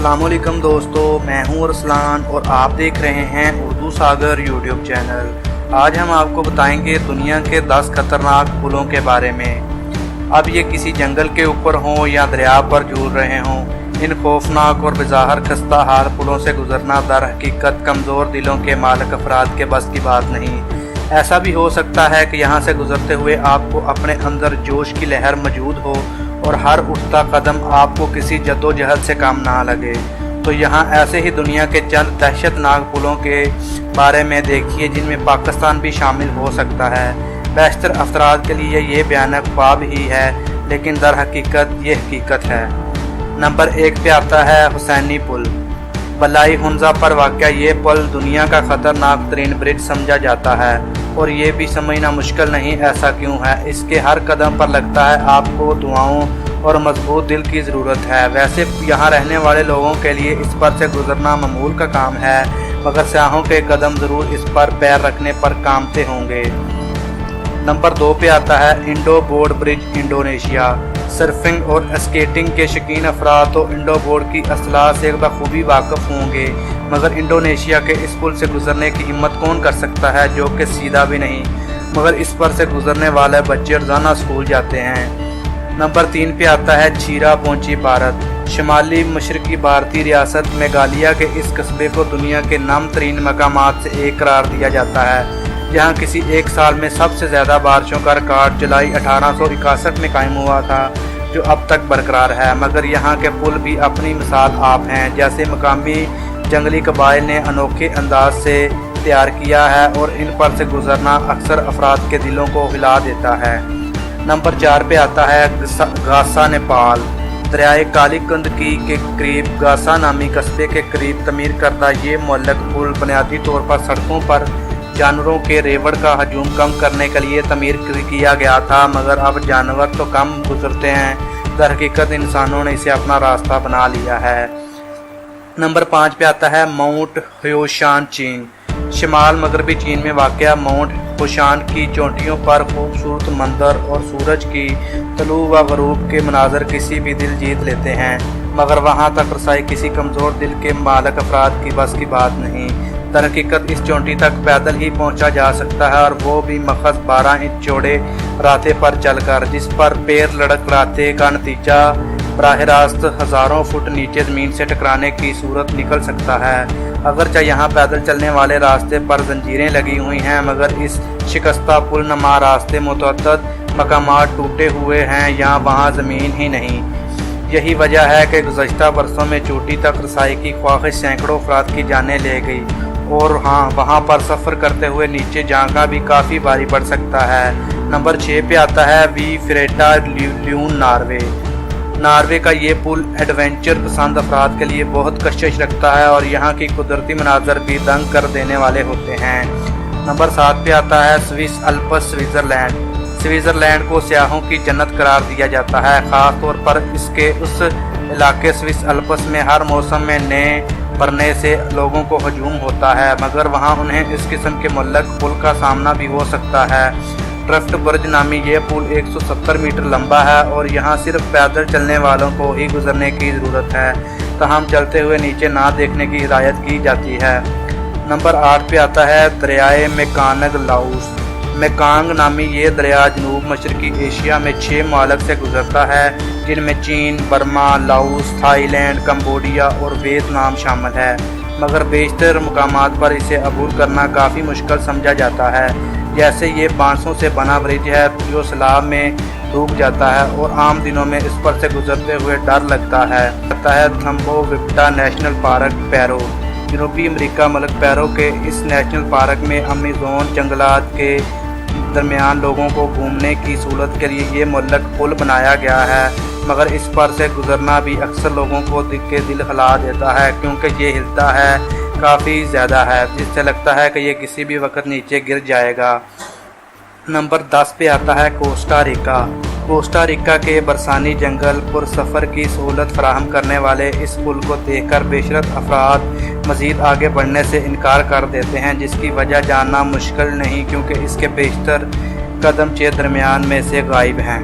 अस्सलामुअलैकुम दोस्तों, मैं हूं अरसलान और आप देख रहे हैं उर्दू सागर यूट्यूब चैनल। आज हम आपको बताएंगे दुनिया के 10 खतरनाक पुलों के बारे में। अब ये किसी जंगल के ऊपर हों या दरिया पर झूल रहे हों, इन खौफनाक और बेज़ाहर खस्ता हाल पुलों से गुजरना दर हकीकत कमज़ोर दिलों के मालिक अफराद के बस की बात नहीं। ऐसा भी हो सकता है कि यहाँ से गुजरते हुए आपको अपने अंदर जोश की लहर मौजूद हो और हर उठता कदम आपको किसी जद्दोजहद से कम ना लगे। तो यहाँ ऐसे ही दुनिया के चंद दहशतनाक पुलों के बारे में देखिए जिनमें पाकिस्तान भी शामिल हो सकता है। बेशतर अफराद के लिए ये भयानक ख्वाब ही है, लेकिन दर हकीकत ये हकीकत है। नंबर 1 पे आता है हुसैनी पुल। बलाई हुंजा पर वाक़या ये पुल दुनिया का ख़तरनाक तरीन ब्रिज समझा जाता है और ये भी समझना मुश्किल नहीं ऐसा क्यों है। इसके हर कदम पर लगता है आपको दुआओं और मजबूत दिल की ज़रूरत है। वैसे यहाँ रहने वाले लोगों के लिए इस पर से गुजरना मामूल का काम है, मगर सयाहों के कदम ज़रूर इस पर पैर रखने पर कामते होंगे। नंबर 2 पे आता है Indo board bridge Indonesia. Surfing और स्केटिंग के शौकीन अफराद तो इंडो बोर्ड की असलाह से बखूबी वाकिफ़ होंगे, मगर इंडोनेशिया के इस पुल से गुजरने की हिम्मत कौन कर सकता है जो कि सीधा भी नहीं, मगर इस पर से गुजरने वाले बच्चे रोज़ाना स्कूल जाते हैं। नंबर 3 पे आता है छीरा पोंची भारत। शुमाली मशरकी भारतीय रियासत मेघालय के इस कस्बे को दुनिया के नाम तरीन मकामात से एक करार दिया जाता है, जहाँ किसी एक साल में सबसे ज़्यादा बारिशों का रिकॉर्ड जुलाई 1861 में कायम हुआ था, जो अब तक बरकरार है। मगर यहाँ के पुल भी अपनी मिसाल आप हैं, जैसे मकामी जंगली कबाइल ने अनोखे अंदाज से तैयार किया है और इन पर से गुजरना अक्सर अफराद के दिलों को हिला देता है। नंबर 4 पे आता है गासा नेपाल। दरियाए काली गंदगी के करीब गासा नामी कस्बे के करीब तमीर करदा ये मुअल्लक पुल बुनियादी तौर पर सड़कों पर जानवरों के रेवड़ का हजूम कम करने के लिए तमीर किया गया था, मगर अब जानवर तो कम गुजरते हैं, दर हकीकत इंसानों ने इसे अपना रास्ता बना लिया है। नंबर 5 पे आता है माउंट ह्योशान चीन। शिमाल मगरबी चीन में वाक़या माउंट ह्योशान की चोटियों पर खूबसूरत मंदिर और सूरज की तलू व गरूब के मनाजर किसी भी दिल जीत लेते हैं, मगर वहाँ तक रसाई किसी कमज़ोर दिल के मालिक अफराद की बस की बात नहीं। दर हकीकत इस चोटी तक पैदल ही पहुंचा जा सकता है, और वो भी मखस 12 इंच चौड़े रास्ते पर चलकर, जिस पर पैर लड़खड़ाते का नतीजा बराह रास्त हज़ारों फुट नीचे ज़मीन से टकराने की सूरत निकल सकता है। अगरचे यहाँ पैदल चलने वाले रास्ते पर जंजीरें लगी हुई हैं, मगर इस शिकस्ता पुल नमा रास्ते मुतअद्दिद मकामात टूटे हुए हैं, यहाँ वहाँ ज़मीन ही नहीं। यही वजह है कि गुज़श्ता बरसों में चोटी तक रसाई की ख्वाहिश सैकड़ों अफराद की जानें ले गई, और हाँ, वहाँ पर सफ़र करते हुए नीचे जाना भी काफ़ी भारी पड़ सकता है। नंबर 6 पे आता है वी फ्रेटा ल्यून नार्वे। नार्वे का ये पुल एडवेंचर पसंद अफराद के लिए बहुत कशिश रखता है और यहाँ की कुदरती मनाजर भी दंग कर देने वाले होते हैं। नंबर 7 पे आता है स्विस अल्प्स स्विट्ज़रलैंड। स्विट्ज़रलैंड को सियाहों की जन्नत करार दिया जाता है, ख़ास तौर पर इसके उस इलाके स्विस अल्प्स में हर मौसम में नए पड़ने से लोगों को हजूम होता है, मगर वहाँ उन्हें इस किस्म के मुअल्लक पुल का सामना भी हो सकता है। ड्रफ्ट ब्रिज नामी ये पुल 170 मीटर लंबा है और यहाँ सिर्फ पैदल चलने वालों को ही गुजरने की ज़रूरत है, तमाम चलते हुए नीचे ना देखने की हिदायत की जाती है। नंबर 8 पे आता है दरियाए मेकांग लाओस। मेकांग नामी ये दरिया जनूब मशरकी एशिया में 6 ममालिक से गुजरता है, जिनमें चीन, बर्मा, लाओस, थाईलैंड, कंबोडिया और वियतनाम शामिल है, मगर बेशतर मकामात पर इसे अबूर करना काफ़ी मुश्किल समझा जाता है। जैसे ये बांसों से बना ब्रिज है जो सैलाब में डूब जाता है और आम दिनों में इस पर से गुजरते हुए डर लगता है। थम्बोविप्टा नेशनल पार्क पेरू। जनूबी अमेरिका मुल्क पेरू के इस नेशनल पार्क में अमेज़न जंगलात के दरमियान लोगों को घूमने की सहूलत के लिए ये मुअल्लक पुल बनाया गया है, मगर इस पर से गुजरना भी अक्सर लोगों को दिल हिला देता है, क्योंकि ये हिलता है काफ़ी ज़्यादा है, जिससे लगता है कि ये किसी भी वक्त नीचे गिर जाएगा। नंबर 10 पे आता है कोस्टा रिका। कोस्टा रिका के बरसानी जंगल पर सफ़र की सहूलत फराहम करने वाले इस पुल को देखकर बेशरत अफराद मज़ीद आगे बढ़ने से इनकार कर देते हैं, जिसकी वजह जानना मुश्किल नहीं, क्योंकि इसके बेशतर कदमचे दरमियान में से गायब हैं।